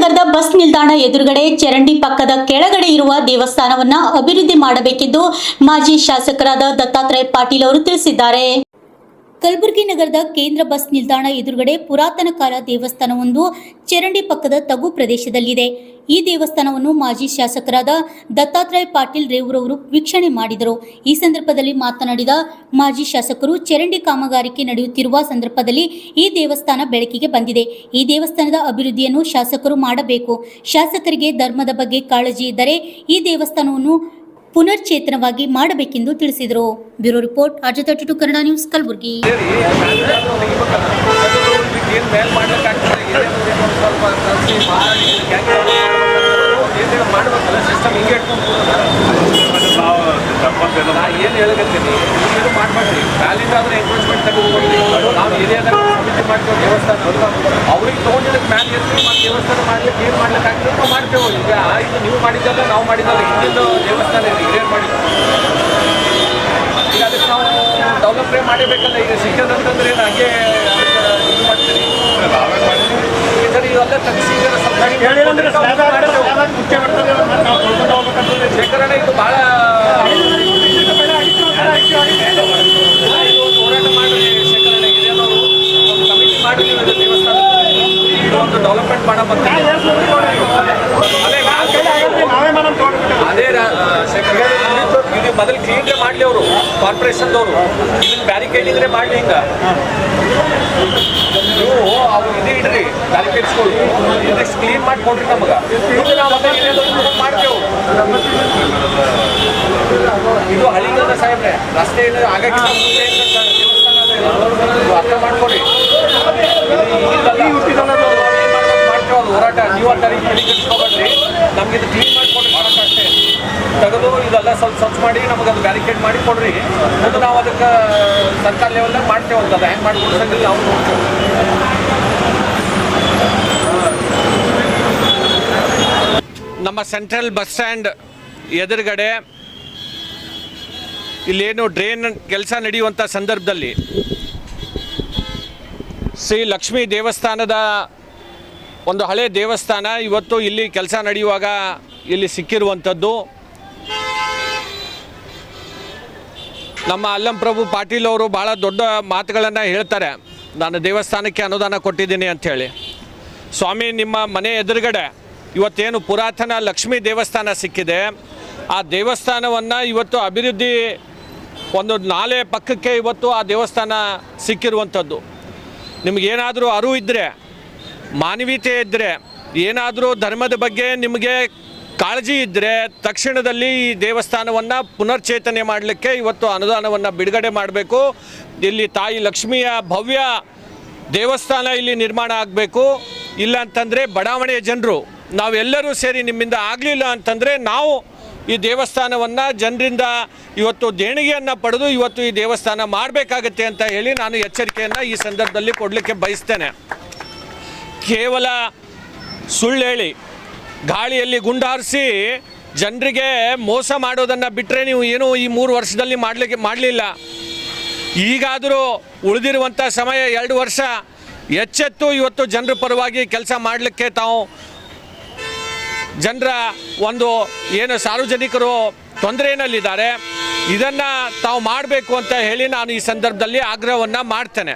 ನಗರದ ಬಸ್ ನಿಲ್ದಾಣ ಎದುರುಗಡೆ ಚರಂಡಿ ಪಕ್ಕದ ಕೆಳಗಡೆ ಇರುವ ದೇವಸ್ಥಾನವನ್ನ ಅಭಿವೃದ್ಧಿ ಮಾಡಬೇಕೆಂದು ಮಾಜಿ ಶಾಸಕರಾದ ದತ್ತಾತ್ರೇಯ ಪಾಟೀಲ್ ಅವರು ತಿಳಿಸಿದ್ದಾರೆ. ಕಲಬುರಗಿ ನಗರದ ಕೇಂದ್ರ ಬಸ್ ನಿಲ್ದಾಣ ಎದುರುಗಡೆ ಪುರಾತನ ಕಾಲ ದೇವಸ್ಥಾನವೊಂದು ಚರಂಡಿ ಪಕ್ಕದ ತಗ್ಗು ಪ್ರದೇಶದಲ್ಲಿದೆ. ಈ ದೇವಸ್ಥಾನವನ್ನು ಮಾಜಿ ಶಾಸಕರಾದ ದತ್ತಾತ್ರೇಯ ಪಾಟೀಲ್ ರೇವೂರವರು ವೀಕ್ಷಣೆ ಮಾಡಿದರು. ಈ ಸಂದರ್ಭದಲ್ಲಿ ಮಾತನಾಡಿದ ಮಾಜಿ ಶಾಸಕರು, ಚರಂಡಿ ಕಾಮಗಾರಿಕೆ ನಡೆಯುತ್ತಿರುವ ಸಂದರ್ಭದಲ್ಲಿ ಈ ದೇವಸ್ಥಾನ ಬೆಳಕಿಗೆ ಬಂದಿದೆ. ಈ ದೇವಸ್ಥಾನದ ಅಭಿವೃದ್ಧಿಯನ್ನು ಶಾಸಕರು ಮಾಡಬೇಕು. ಶಾಸಕರಿಗೆ ಧರ್ಮದ ಬಗ್ಗೆ ಕಾಳಜಿ ಇದ್ದರೆ ಈ ದೇವಸ್ಥಾನವನ್ನು ಪುನರ್ಚೇತನವಾಗಿ ಮಾಡಬೇಕೆಂದು ತಿಳಿಸಿದರು. ಬ್ಯೂರೋ ರಿಪೋರ್ಟ್, ಆರ್ಜೆ32 ಕನ್ನಡ ನ್ಯೂಸ್, ಕಲಬುರಗಿ. ಏನು ಹೇಳಕತ್ತೀನಿ, ಏನು ಮಾಡಬೇಡ್ರಿ. ಮ್ಯಾಲಿಂದ ಆದರೆ ಎಂಕ್ರೋಚ್ಮೆಂಟ್ ತೆಗೆದುಕೊಡ್ರಿ. ನಾವು ಏರಿಯಾದಾಗ ಸಮಿತಿ ಮಾಡ್ತೇವೆ ದೇವಸ್ಥಾನ, ಅವ್ರಿಗೆ ತೊಗೊಂಡಿದ್ದಕ್ಕೆ ಮ್ಯಾಲೆ ಇರ್ತೀವಿ. ಮತ್ತು ದೇವಸ್ಥಾನ ಮಾಡ್ಲಿಕ್ಕೆ ಏನು ಮಾಡ್ಲಿಕ್ಕೆ ಆಗ್ತದೆ ನಾವು ಮಾಡ್ತೇವೆ. ಈಗ ಇದು ನೀವು ಮಾಡಿದ್ದಲ್ಲ, ನಾವು ಮಾಡಿದ್ದಲ್ಲ, ಹಿಂದಿನ ದೇವಸ್ಥಾನ ಇದೆ, ಹಿರಿಯರು ಮಾಡಿದ್ದು. ಈಗ ಅದಕ್ಕೆ ನಾವು ಡೆವಲಪ್ರೇ ಮಾಡಬೇಕಲ್ಲ. ಈಗ ಸಿಕ್ಕದಂತಂದ್ರೆ ಏನು ಹಂಗೆ ಇದು ಮಾಡ್ತೀರಿ, ನಾವೇ ಮಾಡ್ತೀವಿ. ಸರಿ, ಇವೆಲ್ಲ ತಗ್ಸಿ ಶೇಖರಣ ಇದು ಭಾಳ ಹೋರಾಟ ಮಾಡಿ ಶೇಖರಣೆ ಹಿರಿಯರು ಒಂದು ಕಮಿಟಿ ಮಾಡಿ ದೇವಸ್ಥಾನ ಒಂದು ಡೆವಲಪ್ಮೆಂಟ್ ಮಾಡಬೇಕು. ಅದೇ ಶೇಖರಣೆ ಇದು ಮೊದಲು ಕ್ಲೀನ್ರೇ ಮಾಡಲಿ ಅವರು, ಕಾರ್ಪೊರೇಷನ್ದವರು. ಇದನ್ನು ಬ್ಯಾರಿಕೇಡಿಂಗ್ರೇ ಮಾಡಲಿ. ಹಿಂಗೆ ನೀವು ಅವ್ರು ಇದೇ ಇಡ್ರಿ ಬ್ಯಾರಿಕೇಡ್ಸ್ಗಳು, ಇದಕ್ಕೆ ಕ್ಲೀನ್ ಮಾಡಿ ಕೊಡ್ರಿ ನಮಗೆ. ಇದು ನಾವು ಮಾಡ್ತೇವೆ. ಇದು ಹಳಿಗದ ಸಾಹೇಬ್ರೆ, ರಸ್ತೆ ಆಗಾಗಿಲ್ಲ, ಮುಂಚೆ ದೇವಸ್ಥಾನ ಅರ್ಥ ಮಾಡ್ಕೊಡಿ. ಮಾಡ್ತೇವೆ ಅದು ಹೋರಾಟ. ನೀವು ಆ ತಲೆ ಕೆಡಿಸ್ಕೊಬೇಡ್ರಿ. ನಮ್ಗೆ ಇದು ಕ್ಲೀನ್ ಮಾಡಿಕೊಡ್ರಿ, ಹೋರಾಟ ಅಷ್ಟೇ. ತೆಗೆದು ಇದೆಲ್ಲ ಸ್ವಲ್ಪ ಸ್ವಚ್ಛ ಮಾಡಿ ನಮಗೆ ಅದು ಬ್ಯಾರಿಕೇಡ್ ಮಾಡಿ ಕೊಡ್ರಿ. ಅದು ನಾವು ಅದಕ್ಕೆ ಸರ್ಕಾರ ಲೆವೆಲ್ದಾಗ ಮಾಡ್ತೇವೆ. ಅಂತ ಅದು ಹೆಂಗೆ ಮಾಡ್ಕೊಡ್ಸಂಗಿಲ್ಲ ನಾವು ನೋಡ್ತೇವೆ. ನಮ್ಮ ಸೆಂಟ್ರಲ್ ಬಸ್ ಸ್ಟ್ಯಾಂಡ್ ಎದುರುಗಡೆ ಇಲ್ಲೇನು ಡ್ರೈನ್ ಕೆಲಸ ನಡೆಯುವಂಥ ಸಂದರ್ಭದಲ್ಲಿ ಶ್ರೀ ಲಕ್ಷ್ಮೀ ದೇವಸ್ಥಾನದ ಒಂದು ಹಳೆ ದೇವಸ್ಥಾನ ಇವತ್ತು ಇಲ್ಲಿ ಕೆಲಸ ನಡೆಯುವಾಗ ಇಲ್ಲಿ ಸಿಕ್ಕಿರುವಂಥದ್ದು. ನಮ್ಮ ಅಲ್ಲಂಪ್ರಭು ಪಾಟೀಲ್ ಅವರು ಭಾಳ ದೊಡ್ಡ ಮಾತುಗಳನ್ನು ಹೇಳ್ತಾರೆ. ನಾನು ದೇವಸ್ಥಾನಕ್ಕೆ ಅನುದಾನ ಕೊಟ್ಟಿದ್ದೀನಿ ಅಂಥೇಳಿ. ಸ್ವಾಮಿ, ನಿಮ್ಮ ಮನೆ ಎದುರುಗಡೆ ಇವತ್ತೇನು ಪುರಾತನ ಲಕ್ಷ್ಮೀ ದೇವಸ್ಥಾನ ಸಿಕ್ಕಿದೆ, ಆ ದೇವಸ್ಥಾನವನ್ನು ಇವತ್ತು ಅಭಿವೃದ್ಧಿ ಒಂದು ನಾಲೆ ಪಕ್ಕಕ್ಕೆ ಇವತ್ತು ಆ ದೇವಸ್ಥಾನ ಸಿಕ್ಕಿರುವಂಥದ್ದು. ನಿಮಗೇನಾದರೂ ಅರಿವು ಇದ್ದರೆ, ಮಾನವೀಯತೆ ಇದ್ದರೆ, ಏನಾದರೂ ಧರ್ಮದ ಬಗ್ಗೆ ನಿಮಗೆ ಕಾಳಜಿ ಇದ್ದರೆ ತಕ್ಷಣದಲ್ಲಿ ಈ ದೇವಸ್ಥಾನವನ್ನು ಪುನರ್ಚೇತನೆ ಮಾಡಲಿಕ್ಕೆ ಇವತ್ತು ಅನುದಾನವನ್ನು ಬಿಡುಗಡೆ ಮಾಡಬೇಕು. ಇಲ್ಲಿ ತಾಯಿ ಲಕ್ಷ್ಮಿಯ ಭವ್ಯ ದೇವಸ್ಥಾನ ಇಲ್ಲಿ ನಿರ್ಮಾಣ ಆಗಬೇಕು. ಇಲ್ಲ ಅಂತಂದರೆ ಬಡಾವಣೆಯ ಜನರು ನಾವೆಲ್ಲರೂ ಸೇರಿ ನಿಮ್ಮಿಂದ ಆಗಲಿಲ್ಲ ಅಂತಂದರೆ ನಾವು ಈ ದೇವಸ್ಥಾನವನ್ನು ಜನರಿಂದ ಇವತ್ತು ದೇಣಿಗೆಯನ್ನು ಪಡೆದು ಇವತ್ತು ಈ ದೇವಸ್ಥಾನ ಮಾಡಬೇಕಾಗತ್ತೆ ಅಂತ ಹೇಳಿ ನಾನು ಎಚ್ಚರಿಕೆಯನ್ನು ಈ ಸಂದರ್ಭದಲ್ಲಿ ಕೊಡಲಿಕ್ಕೆ ಬಯಸ್ತೇನೆ. ಕೇವಲ ಸುಳ್ಳು ಹೇಳಿ ಗಾಳಿಯಲ್ಲಿ ಗುಂಡಾರಿಸಿ ಜನರಿಗೆ ಮೋಸ ಮಾಡೋದನ್ನು ಬಿಟ್ಟರೆ ನೀವು ಏನೂ ಈ 3 ವರ್ಷದಲ್ಲಿ ಮಾಡಲಿಲ್ಲ. ಈಗಾದರೂ ಉಳಿದಿರುವಂಥ ಸಮಯ 2 ವರ್ಷ ಎಚ್ಚೆತ್ತು ಇವತ್ತು ಜನರ ಪರವಾಗಿ ಕೆಲಸ ಮಾಡಲಿಕ್ಕೆ ತಾವು ಜನರ ಒಂದು ಏನು ಸಾರ್ವಜನಿಕರು ತೊಂದರೆಯಲ್ಲಿದ್ದಾರೆ, ಇದನ್ನು ತಾವು ಮಾಡಬೇಕು ಅಂತ ಹೇಳಿ ನಾನು ಈ ಸಂದರ್ಭದಲ್ಲಿ ಆಗ್ರಹವನ್ನು ಮಾಡ್ತೇನೆ.